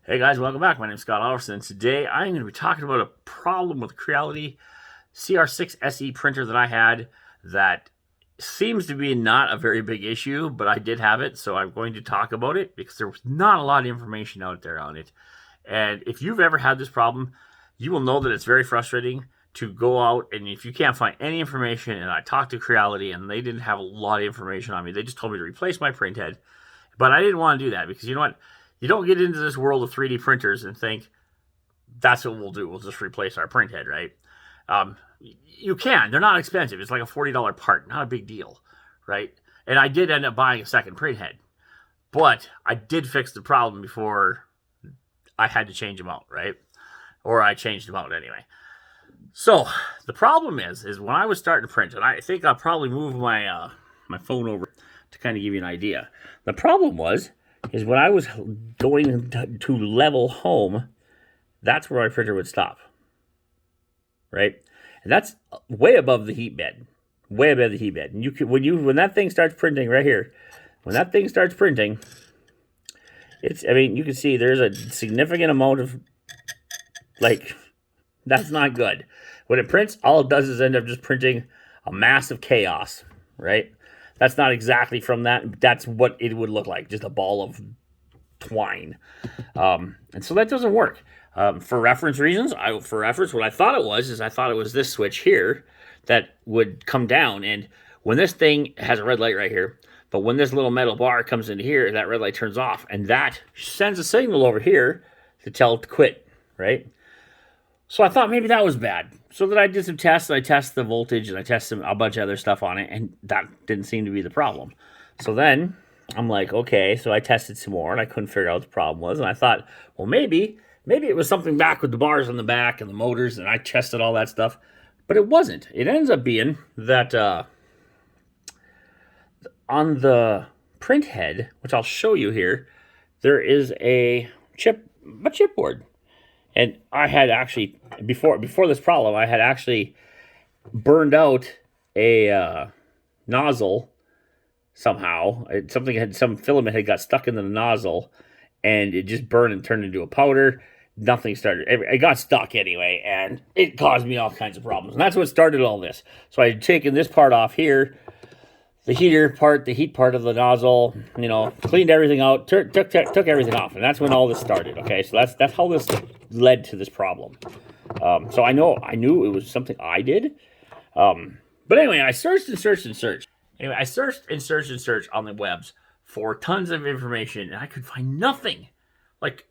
Hey guys, welcome back. My name is Scott Alverson. Today I'm going to be talking about a problem with Creality CR6 SE printer that I had that seems to be not a very big issue, but I did have it, so I'm going to talk about it because there was not a lot of information out there on it. And if you've ever had this problem, you will know that it's very frustrating to go out and if you can't find any information, and I talked to Creality and they didn't have a lot of information on me. They just told me to replace my print head. But I didn't want to do that because you know what? You don't get into this world of 3D printers and think that's what we'll do. We'll just replace our print head, right? You can. They're not expensive. It's like a $40 part. Not a big deal, right? And I did end up buying a second print head. But I did fix the problem before I had to change them out, right? Or I changed them out anyway. So the problem is when I was starting to print, and I think I'll probably move my my phone over to kind of give you an idea. The problem is when I was going to level home, that's where my printer would stop, right? And that's way above the heat bed, way above the heat bed. And you can when that thing starts printing right here, when that thing starts printing, I mean, you can see there's a significant amount of that's not good. When it prints, all it does is end up just printing a mass of chaos, right? That's not exactly from that. That's what it would look like, just a ball of twine. And so that doesn't work. For reference reasons, what I thought it was I thought it was this switch here that would come down. And when this thing has a red light right here, but when this little metal bar comes into here, that red light turns off. And that sends a signal over here to tell it to quit, right? So I thought maybe that was bad. So then I did some tests. I tested the voltage and I tested a bunch of other stuff on it, and that didn't seem to be the problem. So then I'm like, okay, so I tested some more and I couldn't figure out what the problem was. And I thought, well, maybe it was something back with the bars on the back and the motors, and I tested all that stuff. But it wasn't. It ends up being that on the print head, which I'll show you here, there is a chipboard. And I had actually, before this problem, I had actually burned out a nozzle somehow. Some filament had got stuck into the nozzle, and it just burned and turned into a powder. Nothing started. It got stuck anyway, and it caused me all kinds of problems. And that's what started all this. So I had taken this part off here, the heat part of the nozzle, cleaned everything out, took everything off, and that's when all this started. Okay, so that's how this led to this problem. So I knew it was something I did. But anyway, I searched and searched and searched. Anyway, I searched and searched and searched on the webs for tons of information, and I could find nothing. Like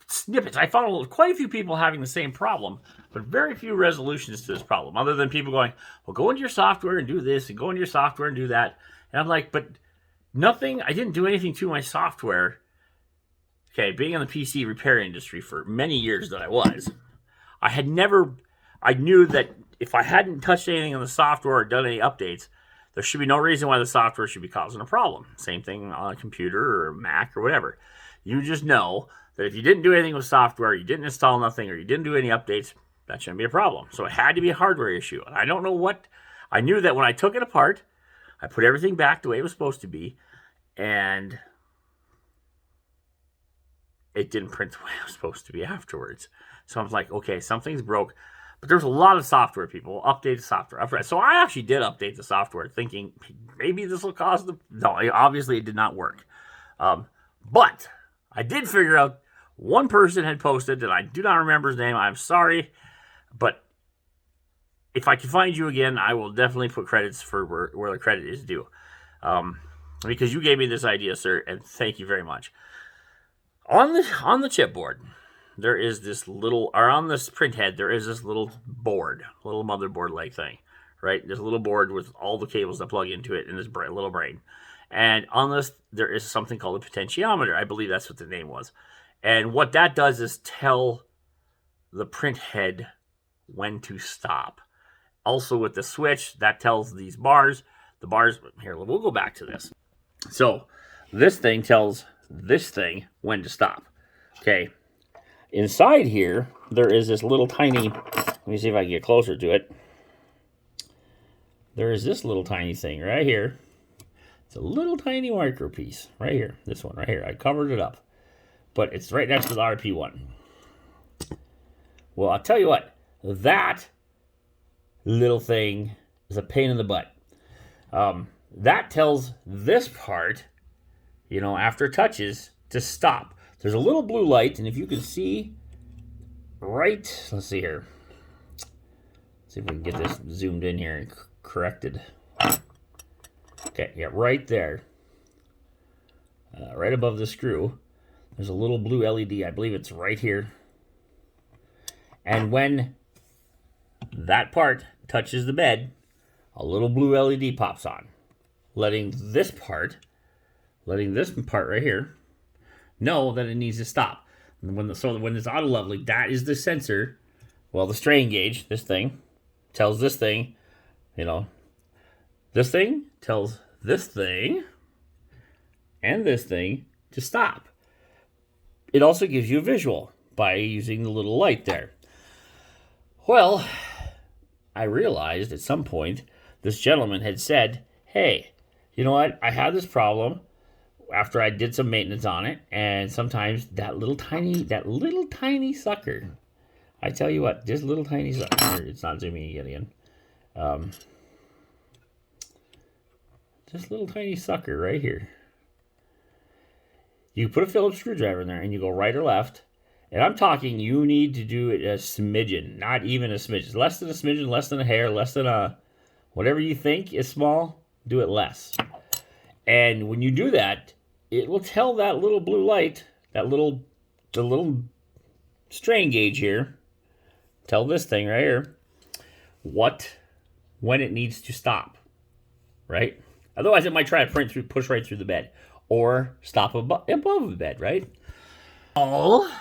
snippets. I found quite a few people having the same problem, but very few resolutions to this problem, other than people going, well, go into your software and do this, and go into your software and do that. And I'm like, but nothing, I didn't do anything to my software. Okay, being in the PC repair industry for many years that I knew that if I hadn't touched anything on the software or done any updates, there should be no reason why the software should be causing a problem. Same thing on a computer or a Mac or whatever. You just know that if you didn't do anything with software, you didn't install nothing, or you didn't do any updates, that shouldn't be a problem. So it had to be a hardware issue. And I don't know what. I knew that when I took it apart, I put everything back the way it was supposed to be, and it didn't print the way it was supposed to be afterwards. So I was like, okay, something's broke. But there's a lot of software people update the software. So I actually did update the software, thinking maybe this will cause the. No, obviously it did not work. But I did figure out one person had posted, and I do not remember his name. I'm sorry, but if I can find you again, I will definitely put credits for where the credit is due. Because you gave me this idea, sir, and thank you very much. On the chipboard, there is this on this print head, there is this little motherboard-like thing, right? There's a little board with all the cables that plug into it and this little brain. And on this, there is something called a potentiometer. I believe that's what the name was. And what that does is tell the print head when to stop. Also with the switch, that tells these bars. The bars, here, we'll go back to this. So this thing tells this thing when to stop. Okay. Inside here, there is this little tiny, let me see if I can get closer to it. There is this little tiny thing right here. It's a little tiny micro piece right here. This one right here. I covered it up. but it's right next to the RP1. Well, I'll tell you what, that little thing is a pain in the butt. That tells this part, you know, after it touches, to stop. There's a little blue light, and if you can see right, let's see here. Let's see if we can get this zoomed in here and corrected. Okay, yeah, right there. Right above the screw, there's a little blue LED. I believe it's right here. And when that part touches the bed, a little blue LED pops on, letting this part right here know that it needs to stop. And when it's auto leveling, that is the sensor. Well, the strain gauge, this thing, tells this thing, you know, this thing tells this thing and this thing to stop. It also gives you a visual by using the little light there. Well, I realized at some point this gentleman had said, hey, you know what? I had this problem after I did some maintenance on it, and sometimes that little tiny sucker, I tell you what, this little tiny sucker, it's not zooming again. This little tiny sucker right here. You put a Phillips screwdriver in there and you go right or left. And I'm talking, you need to do it a smidgen, not even a smidgen. Less than a smidgen, less than a hair, less than a, whatever you think is small, do it less. And when you do that, it will tell that little blue light, the little strain gauge here, tell this thing right here, when it needs to stop, right? Otherwise, it might try to push right through the bed, or stop above the bed, right? Oh,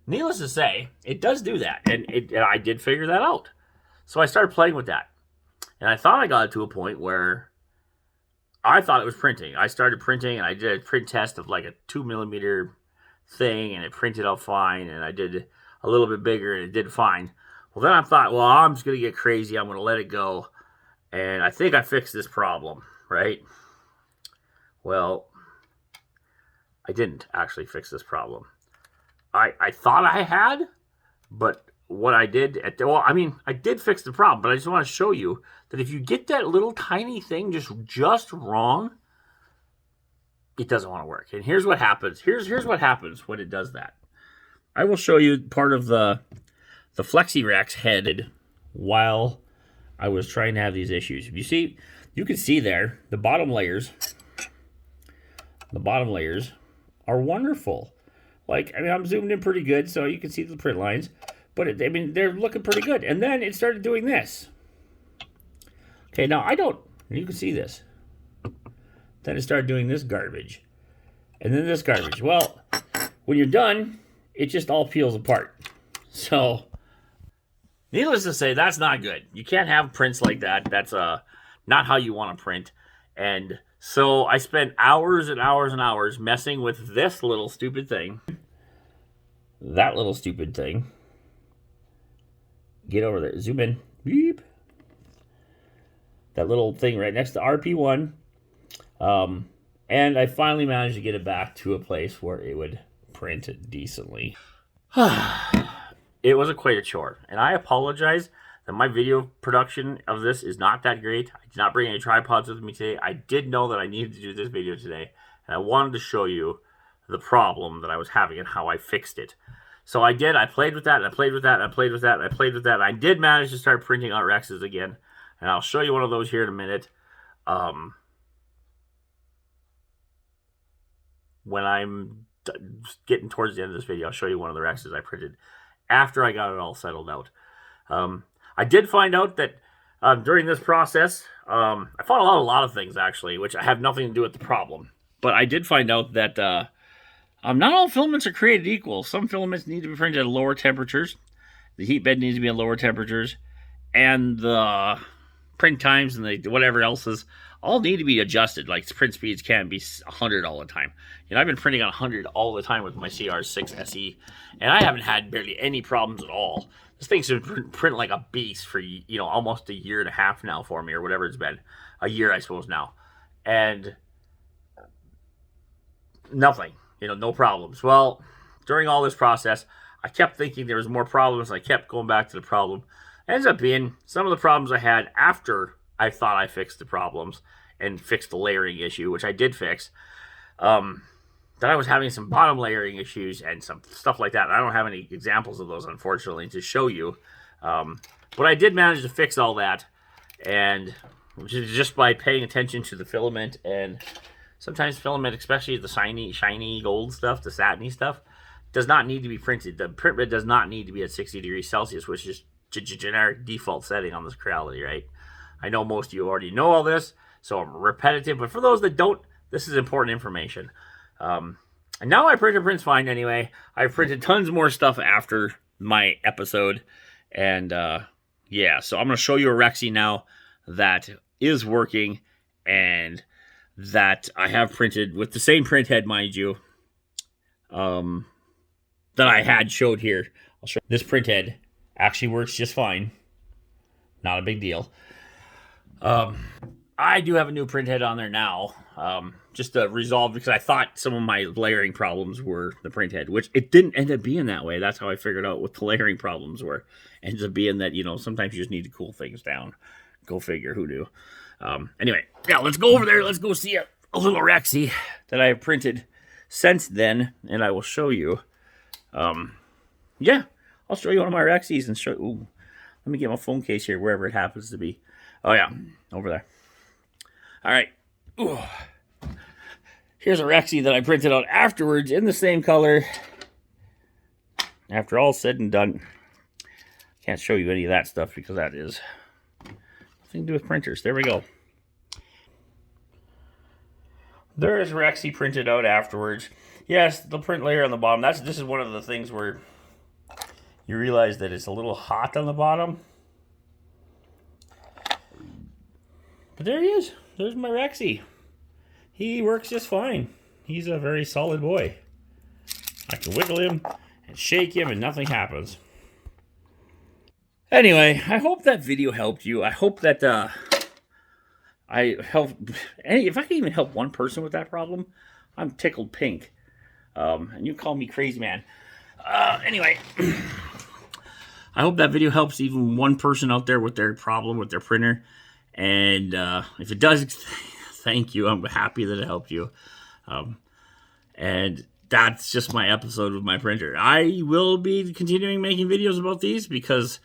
needless to say, it does do that, and I did figure that out. So I started playing with that, and I thought I got it to a point where I thought it was printing. I started printing, and I did a print test of like a 2mm thing, and it printed out fine, and I did a little bit bigger, and it did fine. Well, then I thought, well, I'm just going to get crazy. I'm going to let it go, and I think I fixed this problem, right? Well, I didn't actually fix this problem. I thought I had, but what I did I did fix the problem, but I just want to show you that if you get that little tiny thing just wrong, it doesn't want to work. And here's what happens. Here's what happens when it does that. I will show you part of the FlexiRack's head while I was trying to have these issues. You can see there the bottom layers. The bottom layers are wonderful. Like, I mean, I'm zoomed in pretty good, so you can see the print lines. But, they're looking pretty good. And then it started doing this. Okay, now you can see this. Then it started doing this garbage. And then this garbage. Well, when you're done, it just all peels apart. So, needless to say, that's not good. You can't have prints like that. That's not how you want to print. And so I spent hours and hours and hours messing with this little stupid thing. That little stupid thing. Get over there. Zoom in. Beep. That little thing right next to RP1. And I finally managed to get it back to a place where it would print decently. It was quite a chore. And I apologize that my video production of this is not that great. I did not bring any tripods with me today. I did know that I needed to do this video today, and I wanted to show you the problem that I was having and how I fixed it. So I did. I played with that, and I played with that, and I played with that, and I played with that. And I did manage to start printing out Rexes again, and I'll show you one of those here in a minute. When I'm getting towards the end of this video, I'll show you one of the Rexes I printed after I got it all settled out. I did find out that during this process, I found out a lot of things, actually, which have nothing to do with the problem. But I did find out that not all filaments are created equal. Some filaments need to be printed at lower temperatures. The heat bed needs to be at lower temperatures. And the print times and the whatever else is all need to be adjusted. Like, print speeds can't be 100 all the time. You know, I've been printing on 100 all the time with my CR6 SE, and I haven't had barely any problems at all. This thing's been print like a beast for, you know, almost a year and a half now for me, or whatever it's been. A year, I suppose, now. And nothing. no problems. Well, during all this process, I kept thinking there was more problems. I kept going back to the problem. It ends up being some of the problems I had after I thought I fixed the problems and fixed the layering issue, which I did fix. That I was having some bottom layering issues and some stuff like that. I don't have any examples of those, unfortunately, to show you. But I did manage to fix all that, and just by paying attention to the filament. And sometimes filament, especially the shiny gold stuff, the satiny stuff, does not need to be printed. The print bed does not need to be at 60 degrees Celsius, which is generic default setting on this Creality, right? I know most of you already know all this, so I'm repetitive, but for those that don't, this is important information. And now my printer prints fine anyway. I've printed tons more stuff after my episode, and yeah, so I'm going to show you a Rexy now that is working and that I have printed with the same print head, mind you, that I had showed here. I'll show you. This print head actually works just fine. Not a big deal. I do have a new print head on there now, just to resolve, because I thought some of my layering problems were the print head, which it didn't end up being that way. That's how I figured out what the layering problems were. It ends up being that, sometimes you just need to cool things down. Go figure, who knew? Anyway, yeah, let's go over there. Let's go see a little Rexy that I have printed since then, and I will show you. Yeah, I'll show you one of my Rexys and show. Ooh, let me get my phone case here, wherever it happens to be. Oh yeah, over there. All right. Ooh. Here's a Rexy that I printed out afterwards in the same color. After all said and done, can't show you any of that stuff because that is nothing to do with printers. There we go. There is Rexy printed out afterwards. Yes, the print layer on the bottom. This is one of the things where you realize that it's a little hot on the bottom. But there he is. There's my Rexy. He works just fine. He's a very solid boy. I can wiggle him and shake him and nothing happens. Anyway, I hope that video helped you. I hope that I helped. If I can even help one person with that problem, I'm tickled pink. And you call me crazy man. Anyway, I hope that video helps even one person out there with their problem with their printer. And if it does, thank you. I'm happy that it helped you. And that's just my episode with my printer. I will be continuing making videos about these because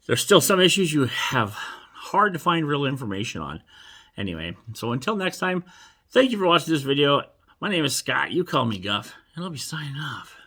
there's still some issues you have hard to find real information on. Anyway, so until next time, thank you for watching this video. My name is Scott. You call me Guff, and I'll be signing off.